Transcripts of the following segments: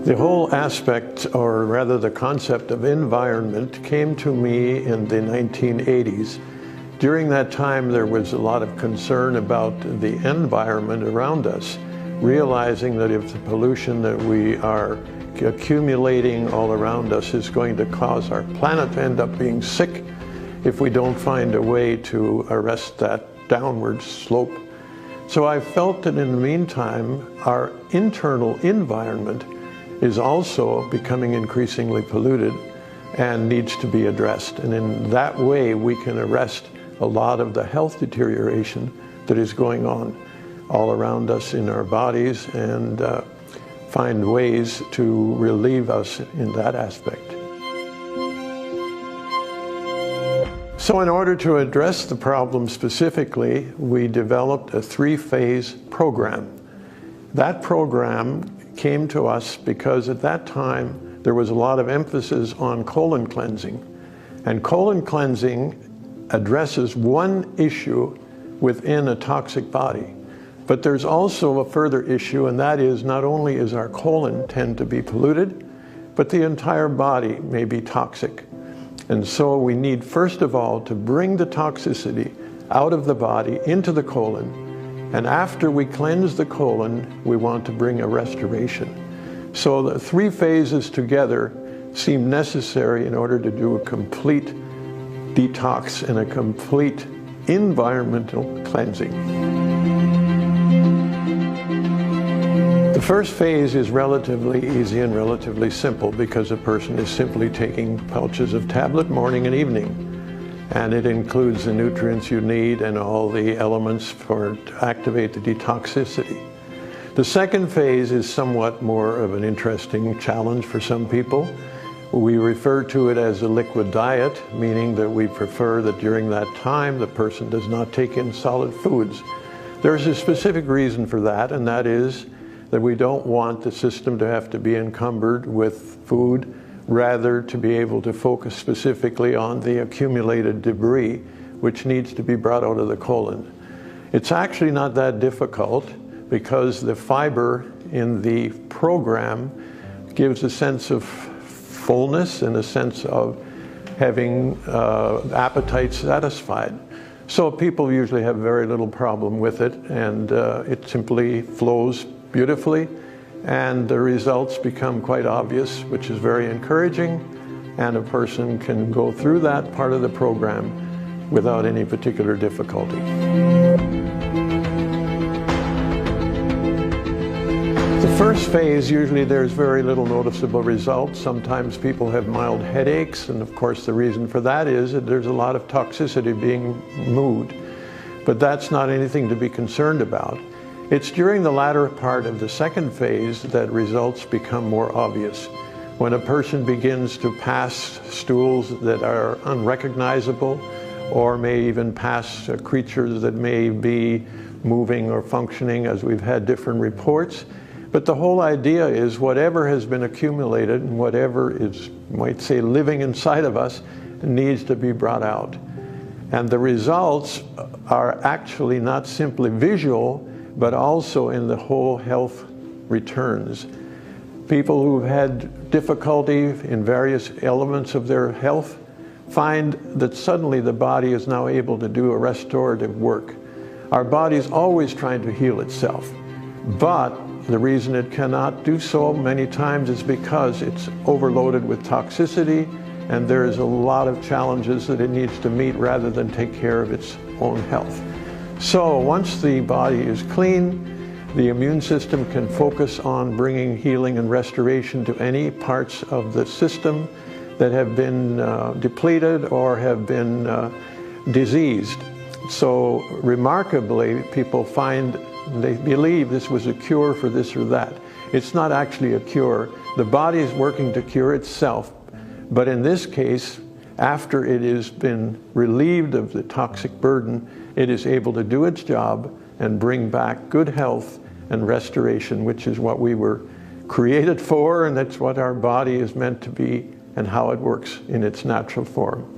The whole aspect, or rather the concept of environment, came to me in the 1980s. During that time, there was a lot of concern about the environment around us, realizing that if the pollution that we are accumulating all around us is going to cause our planet to end up being sick if we don't find a way to arrest that downward slope. So I felt that in the meantime, our internal environment is also becoming increasingly polluted and needs to be addressed. And in that way, we can arrest a lot of the health deterioration that is going on all around us in our bodies and find ways to relieve us in that aspect. So in order to address the problem specifically, we developed a 3-phase program. That program came to us because at that time there was a lot of emphasis on colon cleansing. And colon cleansing addresses one issue within a toxic body. But there's also a further issue, and that is not only is our colon tend to be polluted, but the entire body may be toxic. And so we need, first of all, to bring the toxicity out of the body into the colon. And after we cleanse the colon, we want to bring a restoration. So the 3 phases together seem necessary in order to do a complete detox and a complete environmental cleansing. The first phase is relatively easy and relatively simple because a person is simply taking pouches of tablet morning and evening. And it includes the nutrients you need and all the elements to activate the detoxicity. The second phase is somewhat more of an interesting challenge for some people. We refer to it as a liquid diet, meaning that we prefer that during that time the person does not take in solid foods. There's a specific reason for that, and that is that we don't want the system to have to be encumbered with food, rather to be able to focus specifically on the accumulated debris which needs to be brought out of the colon. It's actually not that difficult because the fiber in the program gives a sense of fullness and a sense of having appetite satisfied. So people usually have very little problem with it, and it simply flows beautifully, and the results become quite obvious, which is very encouraging, and a person can go through that part of the program without any particular difficulty. The first phase, usually there's very little noticeable results. Sometimes people have mild headaches, and of course the reason for that is that there's a lot of toxicity being moved. But that's not anything to be concerned about. It's during the latter part of the second phase that results become more obvious. When a person begins to pass stools that are unrecognizable, or may even pass creatures that may be moving or functioning, as we've had different reports. But the whole idea is whatever has been accumulated and whatever is, might say, living inside of us needs to be brought out. And the results are actually not simply visual, but also in the whole health returns. People who've had difficulty in various elements of their health find that suddenly the body is now able to do a restorative work. Our body is always trying to heal itself, but the reason it cannot do so many times is because it's overloaded with toxicity, and there is a lot of challenges that it needs to meet rather than take care of its own health. So once the body is clean, the immune system can focus on bringing healing and restoration to any parts of the system that have been depleted or have been diseased. So remarkably, people find they believe this was a cure for this or that. It's not actually a cure. The body is working to cure itself, but in this case, after it has been relieved of the toxic burden, it is able to do its job and bring back good health and restoration, which is what we were created for, and that's what our body is meant to be and how it works in its natural form.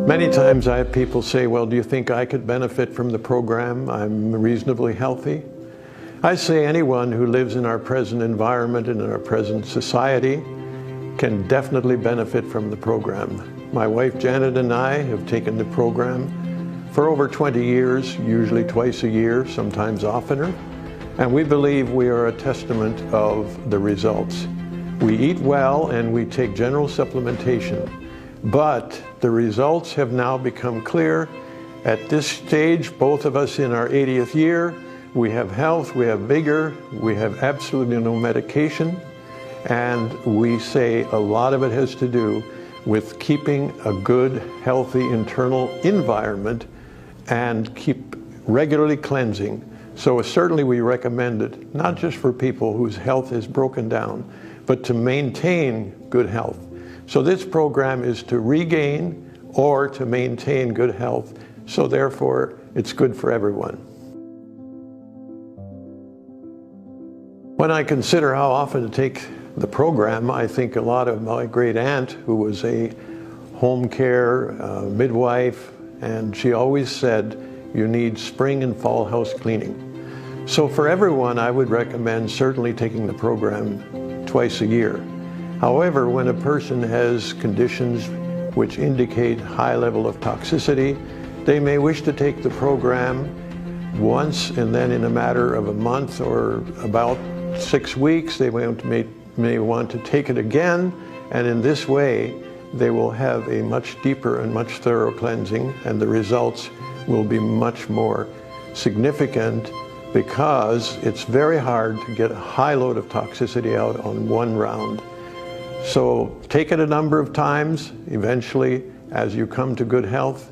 Many times I have people say, well, do you think I could benefit from the program? I'm reasonably healthy. I say anyone who lives in our present environment and in our present society can definitely benefit from the program. My wife Janet and I have taken the program for over 20 years, usually twice a year, sometimes oftener, and we believe we are a testament of the results. We eat well and we take general supplementation, but the results have now become clear. At this stage, both of us in our 80th year, we have health, we have vigor, we have absolutely no medication, and we say a lot of it has to do with keeping a good, healthy internal environment and keep regularly cleansing. So certainly we recommend it, not just for people whose health is broken down, but to maintain good health. So this program is to regain or to maintain good health, so therefore it's good for everyone. When I consider how often to take the program, I think a lot of my great aunt, who was a home care midwife, and she always said, you need spring and fall house cleaning. So for everyone, I would recommend certainly taking the program twice a year. However, when a person has conditions which indicate high level of toxicity, they may wish to take the program once, and then in a matter of a month or about 6 weeks, they may want to take it again, and in this way they will have a much deeper and much thorough cleansing, and the results will be much more significant, because it's very hard to get a high load of toxicity out on one round. So take it a number of times. Eventually, as you come to good health,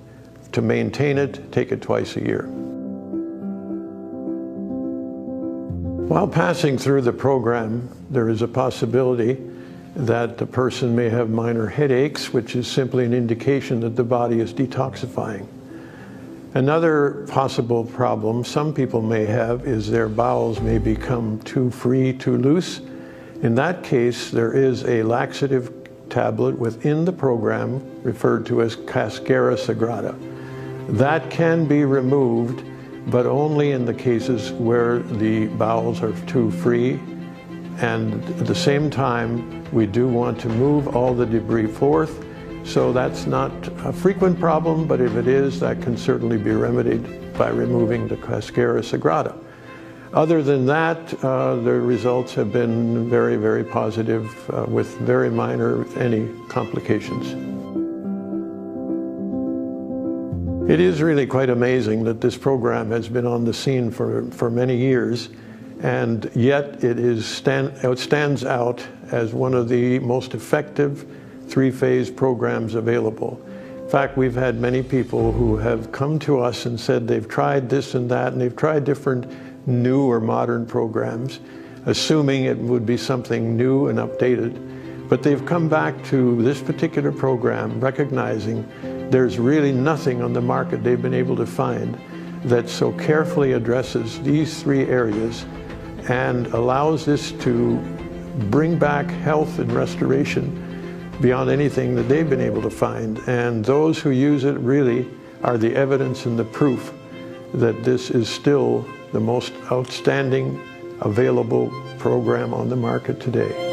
to maintain it, take it twice a year. While passing through the program, there is a possibility that the person may have minor headaches, which is simply an indication that the body is detoxifying. Another possible problem some people may have is their bowels may become too free, too loose. In that case, there is a laxative tablet within the program referred to as Cascara Sagrada. That can be removed, but only in the cases where the bowels are too free. And at the same time, we do want to move all the debris forth. So that's not a frequent problem, but if it is, that can certainly be remedied by removing the Cascara Sagrada. Other than that, the results have been very, very positive with very minor, if any, complications. It is really quite amazing that this program has been on the scene for many years, and yet it stands out as one of the most effective three-phase programs available. In fact, we've had many people who have come to us and said they've tried this and that, and they've tried different new or modern programs, assuming it would be something new and updated. But they've come back to this particular program recognizing there's really nothing on the market they've been able to find that so carefully addresses these three areas and allows this to bring back health and restoration beyond anything that they've been able to find. And those who use it really are the evidence and the proof that this is still the most outstanding available program on the market today.